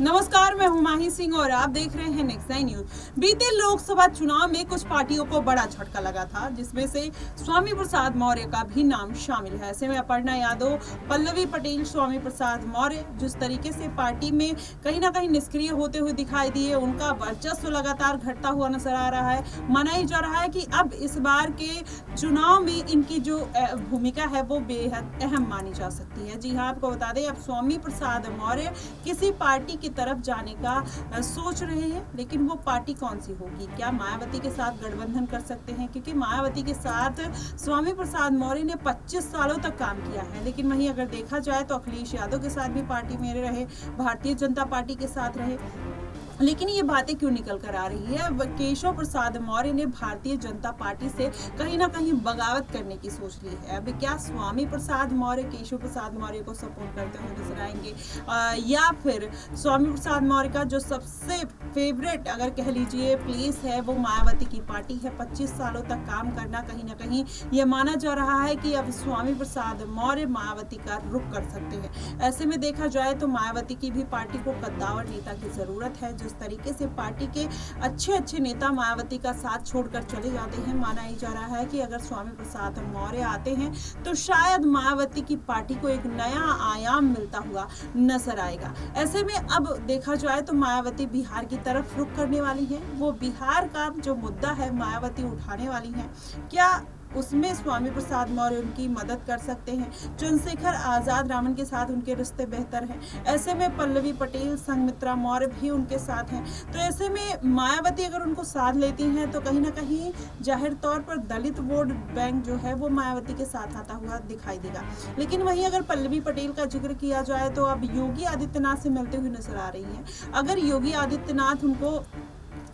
नमस्कार, मैं हुमाही सिंह और आप देख रहे हैं नेक्स्ट 9 न्यूज। बीते लोकसभा चुनाव में कुछ पार्टियों को बड़ा झटका लगा था, जिसमें से स्वामी प्रसाद मौर्य का भी नाम शामिल है। ऐसे में अपर्णा यादव, पल्लवी पटेल, स्वामी प्रसाद मौर्य जिस तरीके से पार्टी में कहीं ना कहीं निष्क्रिय होते हुए दिखाई दिए, उनका वर्चस्व लगातार घटता हुआ नजर आ रहा है। माना ही जा रहा है कि अब इस बार के चुनाव में इनकी जो भूमिका है वो बेहद अहम मानी जा सकती है। जी हाँ, आपको बता दें, अब स्वामी प्रसाद मौर्य किसी पार्टी की तरफ जाने का सोच रहे हैं, लेकिन वो पार्टी कौन सी होगी? क्या मायावती के साथ गठबंधन कर सकते हैं? क्योंकि मायावती के साथ स्वामी प्रसाद मौर्य ने 25 सालों तक काम किया है, लेकिन वहीं अगर देखा जाए तो अखिलेश यादव के साथ भी पार्टी में रहे, भारतीय जनता पार्टी के साथ रहे। लेकिन ये बातें क्यों निकल कर आ रही है? केशव प्रसाद मौर्य ने भारतीय जनता पार्टी से कहीं ना कहीं बगावत करने की सोच ली है। अब क्या स्वामी प्रसाद मौर्य केशव प्रसाद मौर्य को सपोर्ट करते हुए नजर आएंगे, या फिर स्वामी प्रसाद मौर्य का जो सबसे फेवरेट अगर कह लीजिए प्लेस है वो मायावती की पार्टी है। 25 सालों तक काम करना, कहीं ना कहीं ये माना जा रहा है कि अब स्वामी प्रसाद मौर्य मायावती का रुख कर सकते हैं। ऐसे में देखा जाए तो मायावती की भी पार्टी को कद्दावर नेता की जरूरत है। जिस तरीके से पार्टी के अच्छे नेता मायावती का साथ छोड़कर चले जाते हैं, माना ही जा रहा है कि अगर स्वामी प्रसाद मौर्य आते हैं तो शायद मायावती की पार्टी को एक नया आयाम मिलता हुआ नजर आएगा। ऐसे में अब देखा जाए तो मायावती बिहार की तरफ रुख करने वाली है। वो बिहार का जो मुद्दा है मायावती उठाने वाली है। क्या उसमें स्वामी प्रसाद मौर्य उनकी मदद कर सकते हैं? चंद्रशेखर आजाद रावण के साथ उनके रिश्ते बेहतर हैं। ऐसे में पल्लवी पटेल, संघमित्रा मौर्य भी उनके साथ हैं। तो ऐसे में मायावती अगर उनको साथ लेती हैं तो कहीं ना कहीं जाहिर तौर पर दलित वोट बैंक जो है वो मायावती के साथ आता हुआ दिखाई देगा। लेकिन वहीं अगर पल्लवी पटेल का जिक्र किया जाए तो अब योगी आदित्यनाथ से मिलते हुए नजर आ रही हैं। अगर योगी आदित्यनाथ उनको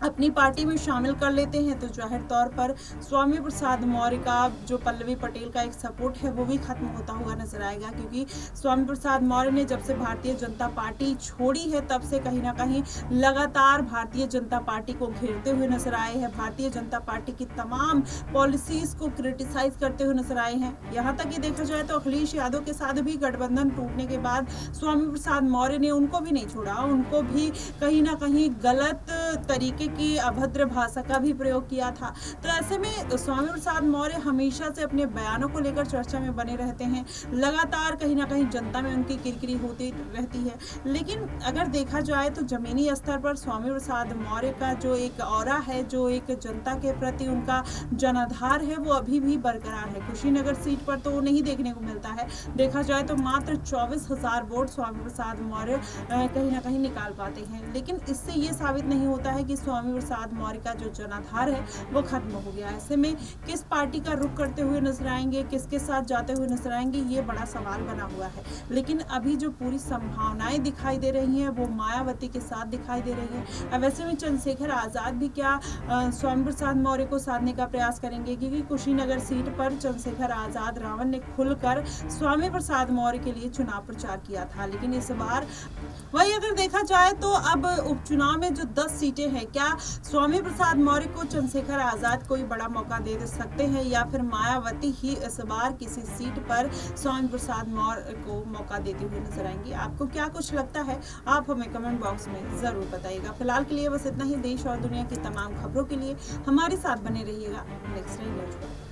अपनी पार्टी में शामिल कर लेते हैं तो जाहिर तौर पर स्वामी प्रसाद मौर्य का जो पल्लवी पटेल का एक सपोर्ट है वो भी खत्म होता हुआ नजर आएगा। क्योंकि स्वामी प्रसाद मौर्य ने जब से भारतीय जनता पार्टी छोड़ी है तब से कहीं ना कहीं लगातार भारतीय जनता पार्टी को घेरते हुए नजर आए हैं, भारतीय जनता पार्टी की तमाम पॉलिसीज को क्रिटिसाइज करते हुए नजर आए हैं। यहाँ तक कि देखा जाए तो अखिलेश यादव के साथ भी गठबंधन टूटने के बाद स्वामी प्रसाद मौर्य ने उनको भी नहीं छोड़ा, उनको भी कहीं ना कहीं गलत तरीके की अभद्र भाषा का भी प्रयोग किया था। तो ऐसे में स्वामी प्रसाद मौर्य हमेशा से अपने बयानों को लेकर चर्चा में बने रहते हैं, लगातार कहीं ना कहीं जनता में उनकी किरकिरी होती रहती है। लेकिन अगर देखा जाए तो जमीनी स्तर पर स्वामी प्रसाद मौर्य का जो एक ऑरा है, जो एक जनता के प्रति उनका जनाधार है, वो अभी भी बरकरार है। कुशीनगर सीट पर तो नहीं देखने को मिलता है। देखा जाए तो मात्र 24,000 वोट स्वामी प्रसाद मौर्य कहीं ना कहीं निकाल पाते हैं। लेकिन इससे ये साबित नहीं होता है कि स्वामी प्रसाद मौर्य का जो जनाधार है वो खत्म हो गया। ऐसे में किस पार्टी का रुख करते हुए नजर आएंगे, किसके साथ जाते हुए नजर आएंगे, ये बड़ा सवाल बना हुआ है। लेकिन अभी जो पूरी संभावनाएं दिखाई दे रही हैं वो मायावती के साथ दिखाई दे रही हैं। अब ऐसे में चंद्रशेखर आजाद भी क्या स्वामी प्रसाद मौर्य को साधने का प्रयास करेंगे? क्योंकि कुशीनगर सीट पर चंद्रशेखर आजाद रावण ने खुलकर स्वामी प्रसाद मौर्य के लिए चुनाव प्रचार किया था। लेकिन इस बार वही अगर देखा जाए तो अब उपचुनाव में जो 10 सीटें हैं, क्या स्वामी प्रसाद मौर्य को चंद्रशेखर आजाद कोई बड़ा मौका दे सकते हैं, या फिर मायावती ही इस बार किसी सीट पर स्वामी प्रसाद मौर्य को मौका देते हुए नजर आएंगे? आपको क्या कुछ लगता है? आप हमें कमेंट बॉक्स में जरूर बताइएगा। फिलहाल के लिए बस इतना ही। देश और दुनिया की तमाम खबरों के लिए हमारे साथ बने रहिएगा नेक्स्ट न्यूज पर।